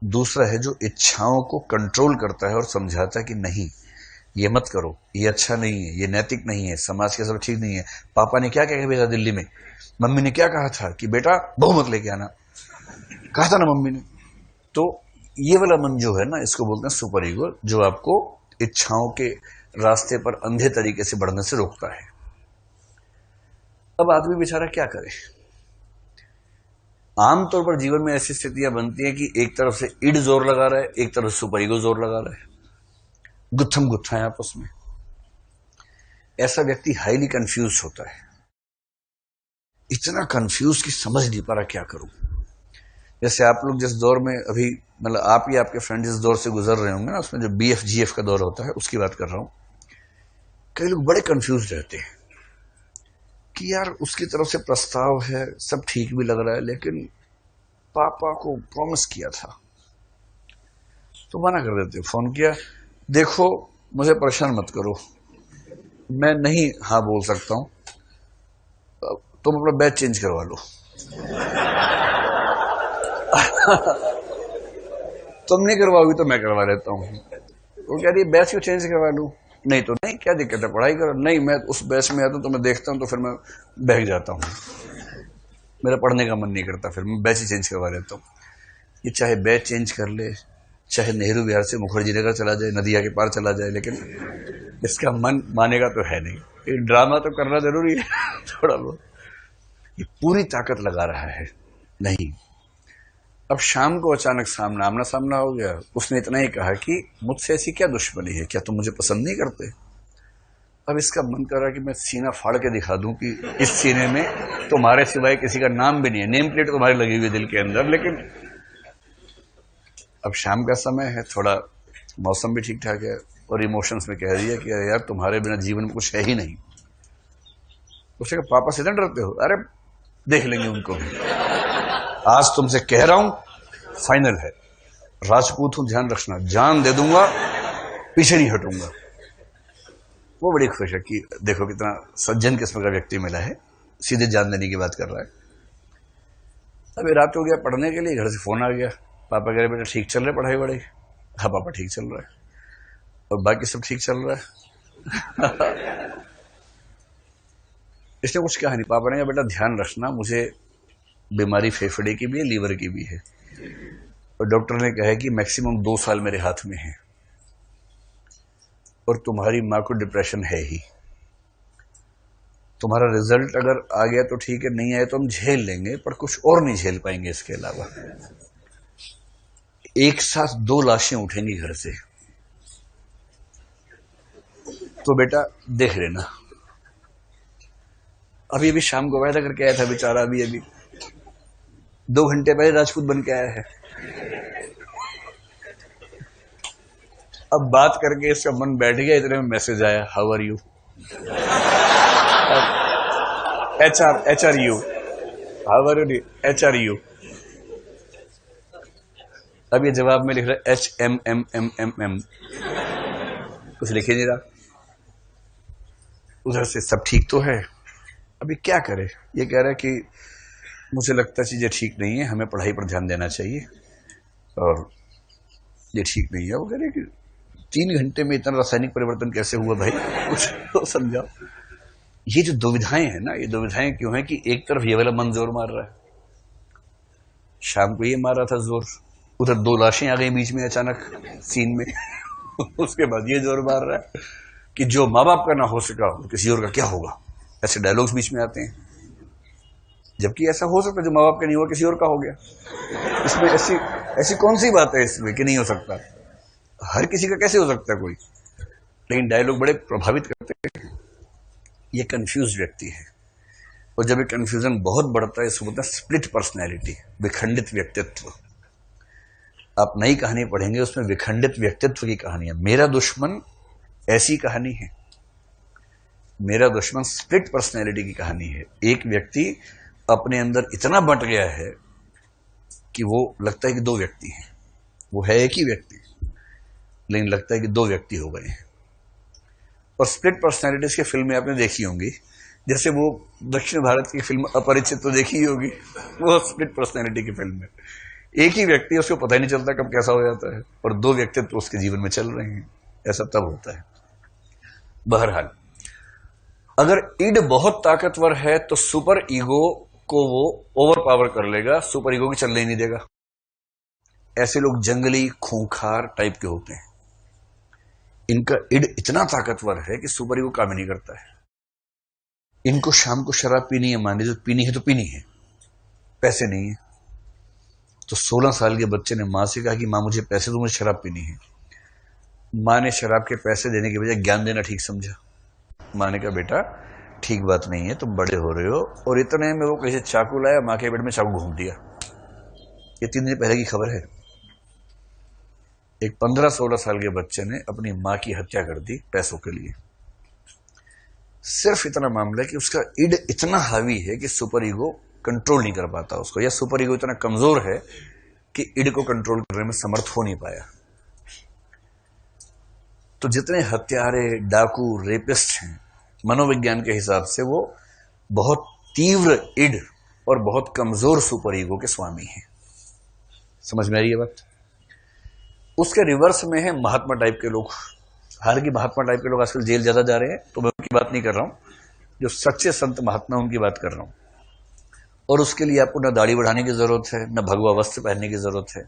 दूसरा है जो इच्छाओं को कंट्रोल करता है और समझाता है कि नहीं, ये मत करो, ये अच्छा नहीं है, ये नैतिक नहीं है, समाज के सब ठीक नहीं है। पापा ने क्या कह भेजा दिल्ली में, मम्मी ने क्या कहा था कि बेटा बहू मत लेके आना, कहा था ना मम्मी ने। तो ये वाला मन जो है ना, इसको बोलते हैं सुपर ईगो, जो आपको इच्छाओं के रास्ते पर अंधे तरीके से बढ़ने से रोकता है। अब आदमी बेचारा क्या करे। आमतौर पर जीवन में ऐसी स्थितियां बनती हैं कि एक तरफ से ईड जोर लगा रहा है, एक तरफ से सुपर ईगो जोर लगा रहा है, गुत्थम गुत्था है आपस में। ऐसा व्यक्ति हाईली कंफ्यूज होता है, इतना कंफ्यूज कि समझ नहीं पा रहा क्या करूं। जैसे आप लोग जिस दौर में अभी, मतलब आप या आपके फ्रेंड जिस दौर से गुजर रहे होंगे ना, उसमें जो BF-GF का दौर होता है उसकी बात कर रहा हूं। कई लोग बड़े कंफ्यूज रहते हैं कि यार उसकी तरफ से प्रस्ताव है, सब ठीक भी लग रहा है, लेकिन पापा को प्रॉमिस किया था तो मना कर देते। फोन किया, देखो मुझे परेशान मत करो, मैं नहीं हाँ बोल सकता हूं, तुम अपना बैच चेंज करवा लो। तुम नहीं करवाओगी तो मैं करवा लेता हूँ। वो कह रही बैच क्यों चेंज करवा लूं? नहीं तो नहीं, क्या दिक्कत है, पढ़ाई करो। नहीं, मैं उस बैच में आता हूँ तो मैं देखता हूँ तो फिर मैं बहक जाता हूँ, मेरा पढ़ने का मन नहीं करता, फिर मैं बैच ही चेंज करवा लेता हूँ। ये चाहे बैच चेंज कर ले, चाहे नेहरू विहार से मुखर्जी नगर चला जाए, नदिया के पार चला जाए, लेकिन इसका मन मानेगा तो है नहीं। ये ड्रामा तो करना जरूरी है थोड़ा बहुत। ये पूरी ताकत लगा रहा है, नहीं। अब शाम को अचानक आमना सामना हो गया। उसने इतना ही कहा कि मुझसे ऐसी क्या दुश्मनी है, क्या तुम मुझे पसंद नहीं करते? अब इसका मन कर रहा कि मैं सीना फाड़ के दिखा दूं कि इस सीने में तुम्हारे सिवाय किसी का नाम भी नहीं है, नेम प्लेट तुम्हारी लगी हुई है दिल के अंदर। लेकिन अब शाम का समय है, थोड़ा मौसम भी ठीक ठाक है, और इमोशंस में कह दिया कि यार तुम्हारे बिना जीवन में कुछ है ही नहीं। उसने कहा पापा से ना डरते हो? अरे देख लेंगे उनको भी, आज तुमसे कह रहा हूं, फाइनल है, राजपूत हूं, ध्यान रखना, जान दे दूंगा, पीछे नहीं हटूंगा। वो बड़ी खुश है कि देखो कितना सज्जन किस्म का व्यक्ति मिला है, सीधे जान देने की बात कर रहा है। अभी रात हो गया, पढ़ने के लिए घर से फोन आ गया, पापा कह रहे बेटा ठीक चल रहा है पढ़ाई वढ़ाई? हाँ पापा ठीक चल रहा है, और बाकी सब ठीक चल रहा है। इसने कुछ कहा नहीं। पापा ने कहा बेटा ध्यान रखना, मुझे बीमारी फेफड़े की भी है, लीवर की भी है, और डॉक्टर ने कहा है कि मैक्सिमम 2 साल मेरे हाथ में है, और तुम्हारी माँ को डिप्रेशन है ही। तुम्हारा रिजल्ट अगर आ गया तो ठीक है, नहीं आया तो हम झेल लेंगे, पर कुछ और नहीं झेल पाएंगे इसके अलावा। एक साथ 2 लाशें उठेंगी घर से, तो बेटा देख लेना। अभी अभी शाम को वायदा करके आया था बेचारा, अभी 2 घंटे पहले राजपूत बन के आया है। अब बात करके इसका मन बैठ गया, इतने में मैसेज आया, how are you? HR how are you? HRU। अब ये जवाब में लिख रहा है HMMMMM, कुछ लिखे नहीं रहा। उधर से सब ठीक तो है, अभी क्या करे? ये कह रहा है कि मुझे लगता है चीजें ठीक नहीं है, हमें पढ़ाई पर ध्यान देना चाहिए, और ये ठीक नहीं है। वो कह रहे कि 3 घंटे में इतना रासायनिक परिवर्तन कैसे हुआ भाई, कुछ तो समझाओ। ये जो दुविधाएं हैं ना, ये दुविधाएं क्यों है कि एक तरफ ये वाला मन जोर मार रहा है, शाम को ये मार रहा था जोर, उधर 2 लाशें आ गई बीच में अचानक सीन में। उसके बाद ये जोर मार रहा है कि जो माँ बाप का ना हो सका वो किसी और का क्या होगा। ऐसे डायलॉग्स बीच में आते हैं, जबकि ऐसा हो सकता है जो माँ बाप का नहीं हुआ किसी और का हो गया। इसमें ऐसी कौन सी बात है इसमें कि नहीं हो सकता? हर किसी का कैसे हो सकता है कोई? लेकिन डायलॉग बड़े प्रभावित करते हैं। ये कंफ्यूज व्यक्ति है, और जब ये कंफ्यूजन बहुत बढ़ता है, इसको बोलते हैं स्प्लिट पर्सनैलिटी, विखंडित व्यक्तित्व। आप नई कहानी पढ़ेंगे, उसमें विखंडित व्यक्तित्व की कहानी है। मेरा दुश्मन ऐसी कहानी है, मेरा दुश्मन स्प्लिट पर्सनैलिटी की कहानी है। एक व्यक्ति अपने अंदर इतना बंट गया है कि वो लगता है कि 2 व्यक्ति हैं, वो है एक ही व्यक्ति, लेकिन लगता है कि 2 व्यक्ति हो गए हैं। और स्प्लिट पर्सनैलिटीज की फिल्में आपने देखी होंगी, जैसे वो दक्षिण भारत की फिल्म अपरिचित तो देखी ही होगी, वो स्प्लिट पर्सनैलिटी की फिल्म है एक ही व्यक्ति है, उसको पता ही नहीं चलता कब कैसा हो जाता है, और दो व्यक्तित्व तो उसके जीवन में चल रहे हैं। ऐसा तब होता है। बहरहाल, अगर इड बहुत ताकतवर है तो सुपर ईगो को वो ओवर पावर कर लेगा, सुपर ईगो की चलने ही नहीं देगा। ऐसे लोग जंगली खूंखार टाइप के होते हैं। इनका इड इतना ताकतवर है कि सुपर ईगो काम ही नहीं करता है। इनको शाम को शराब पीनी है, मान लीजिए पीनी है तो पीनी है, पैसे नहीं है तो 16 साल के बच्चे ने मां से कहा कि मां मुझे पैसे दो, मुझे शराब पीनी है। मां ने शराब के पैसे देने के बजाय ज्ञान देना ठीक समझा। मां ने कहा बेटा ठीक बात नहीं है, तुम बड़े हो रहे हो, और इतने में वो कैसे चाकू लाया, मां के पेट में चाकू घूम दिया। ये 3 दिन पहले की खबर है। एक 15-16 साल के बच्चे ने अपनी मां की हत्या कर दी पैसों के लिए। सिर्फ इतना मामला है कि उसका इड इतना हावी है कि सुपर ईगो कंट्रोल नहीं कर पाता उसको, या सुपर ईगो इतना कमजोर है कि इड को कंट्रोल करने में समर्थ हो नहीं पाया। तो जितने हत्यारे, डाकू, रेपिस्ट हैं, मनोविज्ञान के हिसाब से वो बहुत तीव्र इड और बहुत कमजोर सुपर ईगो के स्वामी हैं। समझ में आ रही है बात? उसके रिवर्स में है महात्मा टाइप के लोग। हालांकि महात्मा टाइप के लोग आजकल जेल ज्यादा जा रहे हैं, तो मैं उनकी बात नहीं कर रहा हूं। जो सच्चे संत महात्मा उनकी बात कर रहा हूं। और उसके लिए आपको न दाढ़ी बढ़ाने की जरूरत है, न भगवा वस्त्र पहनने की जरूरत है।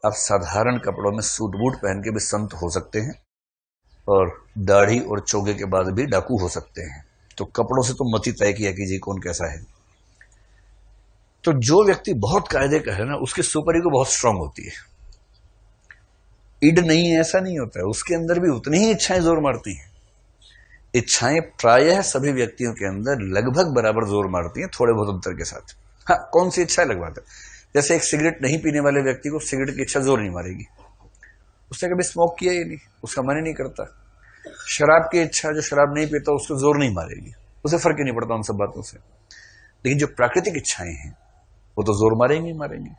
आप साधारण कपड़ों में सूट बूट पहन के भी संत हो सकते हैं, और दाढ़ी और चोगे के बाद भी डाकू हो सकते हैं। तो कपड़ों से तो मत ही तय किया कीजिए कौन कैसा है। तो जो व्यक्ति बहुत कायदे का है ना, उसकी सुपर ईगो बहुत स्ट्रांग होती है। इड नहीं है ऐसा नहीं होता है, उसके अंदर भी उतनी ही इच्छाएं जोर मारती हैं। इच्छाएं प्रायः सभी व्यक्तियों के अंदर लगभग बराबर जोर मारती हैं, थोड़े बहुत अंतर के साथ। हाँ, कौन सी इच्छा अलग बात है। जैसे एक सिगरेट नहीं पीने वाले व्यक्ति को सिगरेट की इच्छा जोर नहीं मारेगी, उसने कभी स्मोक किया ही नहीं, उसका मन ही नहीं करता। शराब की इच्छा जो शराब नहीं पीता उसको जोर नहीं मारेगी, उसे फर्क ही नहीं पड़ता उन सब बातों से। लेकिन जो प्राकृतिक इच्छाएं हैं वो तो जोर मारेंगी ही मारेंगी।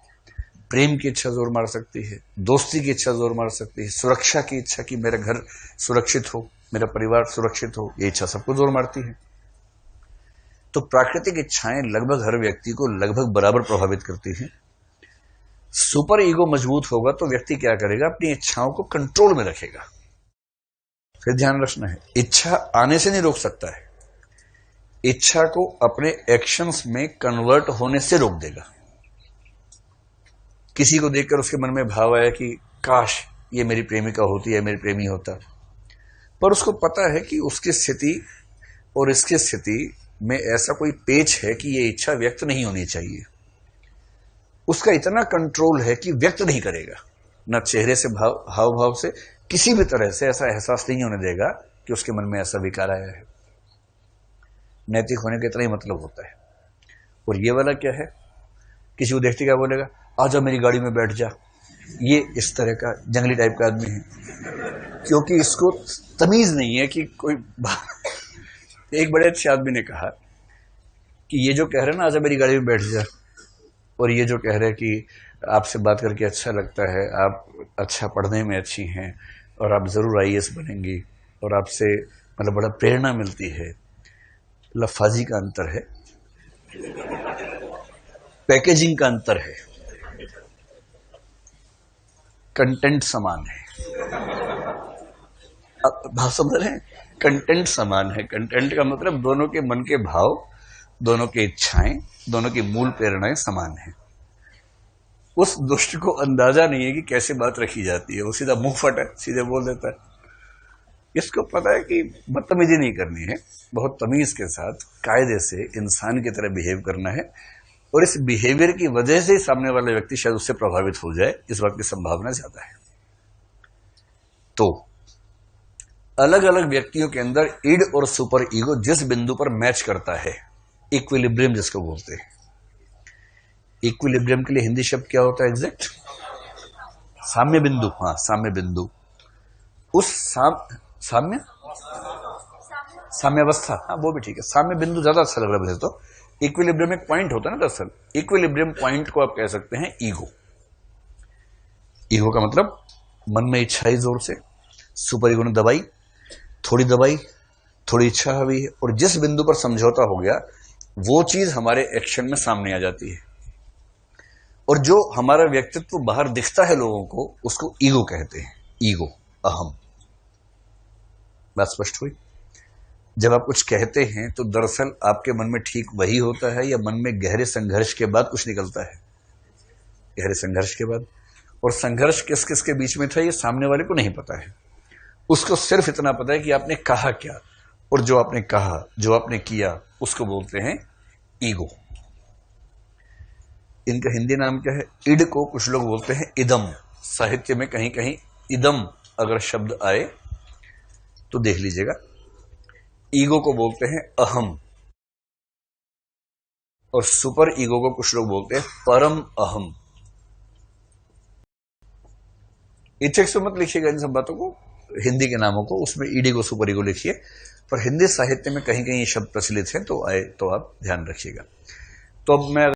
प्रेम की इच्छा जोर मार सकती है, दोस्ती की इच्छा जोर मार सकती है, सुरक्षा की इच्छा कि मेरा घर सुरक्षित हो, मेरा परिवार सुरक्षित हो, ये इच्छा सबको जोर मारती है। तो प्राकृतिक इच्छाएं लगभग हर व्यक्ति को लगभग बराबर प्रभावित करती हैं। सुपर ईगो मजबूत होगा तो व्यक्ति क्या करेगा, अपनी इच्छाओं को कंट्रोल में रखेगा। फिर ध्यान रखना है, इच्छा आने से नहीं रोक सकता है, इच्छा को अपने एक्शंस में कन्वर्ट होने से रोक देगा। किसी को देखकर उसके मन में भाव आया कि काश ये मेरी प्रेमिका होती या मेरी प्रेमी होता, पर उसको पता है कि उसकी स्थिति और इसकी स्थिति में ऐसा कोई पेच है कि ये इच्छा व्यक्त नहीं होनी चाहिए। उसका इतना कंट्रोल है कि व्यक्त नहीं करेगा, न चेहरे से हाव भाव से, किसी भी तरह से ऐसा एहसास नहीं होने देगा कि उसके मन में ऐसा विकार आया है। नैतिक होने का इतना ही मतलब होता है। और ये वाला क्या है, किसी को देखते क्या बोलेगा, आजा मेरी गाड़ी में बैठ जा। ये इस तरह का जंगली टाइप का आदमी है, क्योंकि इसको तमीज नहीं है कि कोई एक बड़े अच्छे आदमी ने कहा कि ये जो कह रहे हैं ना आजा मेरी गाड़ी में बैठ जा, और ये जो कह रहे हैं कि आपसे बात करके अच्छा लगता है, आप अच्छा पढ़ने में अच्छी हैं और आप जरूर IAS बनेंगी और आपसे मतलब बड़ा प्रेरणा मिलती है, लफाजी का अंतर है, पैकेजिंग का अंतर है, कंटेंट समान है। अब भाव समझ रहे हैं, कंटेंट समान है। कंटेंट का मतलब दोनों के मन के भाव, दोनों की इच्छाएं, दोनों की मूल प्रेरणाएं समान है। उस दुष्ट को अंदाजा नहीं है कि कैसे बात रखी जाती है, वो सीधा मुंह फट है, सीधे बोल देता है। इसको पता है कि बदतमीजी नहीं करनी है, बहुत तमीज के साथ कायदे से इंसान की तरह बिहेव करना है, और इस बिहेवियर की वजह से सामने वाला व्यक्ति शायद उससे प्रभावित हो जाए, इस बात की संभावना ज्यादा है। तो अलग अलग व्यक्तियों के अंदर इड और सुपर ईगो जिस बिंदु पर मैच करता है, इक्विलिब्रियम जिसको बोलते हैं। इक्विलिब्रियम के लिए हिंदी शब्द क्या होता है एग्जैक्ट? साम्य बिंदु। हाँ, साम्य बिंदु। उस साम्यावस्था, हाँ वो भी ठीक है। साम्य बिंदु ज्यादा अच्छा लग रहा है वैसे तो। इक्विलिब्रियम एक पॉइंट होता है ना दरअसल, इक्विलिब्रियम पॉइंट को आप कह सकते हैं ईगो। ईगो का मतलब मन में इच्छा है जोर से, सुपर ईगो ने दबाई, थोड़ी इच्छा हुई है, और जिस बिंदु पर समझौता हो गया वो चीज हमारे एक्शन में सामने आ जाती है। और जो हमारा व्यक्तित्व बाहर दिखता है लोगों को, उसको ईगो कहते हैं। ईगो, अहम। बात स्पष्ट हुई? जब आप कुछ कहते हैं तो दरअसल आपके मन में ठीक वही होता है, या मन में गहरे संघर्ष के बाद कुछ निकलता है? गहरे संघर्ष के बाद। और संघर्ष किस किस के बीच में था, ये सामने वाले को नहीं पता है। उसको सिर्फ इतना पता है कि आपने कहा क्या, और जो आपने कहा, जो आपने किया, उसको बोलते हैं ईगो। इनका हिंदी नाम क्या है? इड को कुछ लोग बोलते हैं इदम। साहित्य में कहीं कहीं इदम अगर शब्द आए तो देख लीजिएगा। ईगो को बोलते हैं अहम, और सुपर ईगो को कुछ लोग बोलते हैं परम अहम। इथेक्स में मत लिखिएगा इन सब बातों को, हिंदी के नामों को, उसमें ईडी को सुपर ईगो लिखिए। पर हिंदी साहित्य में कहीं कहीं ये शब्द प्रचलित हैं, तो आए तो आप ध्यान रखिएगा। तो अब मैं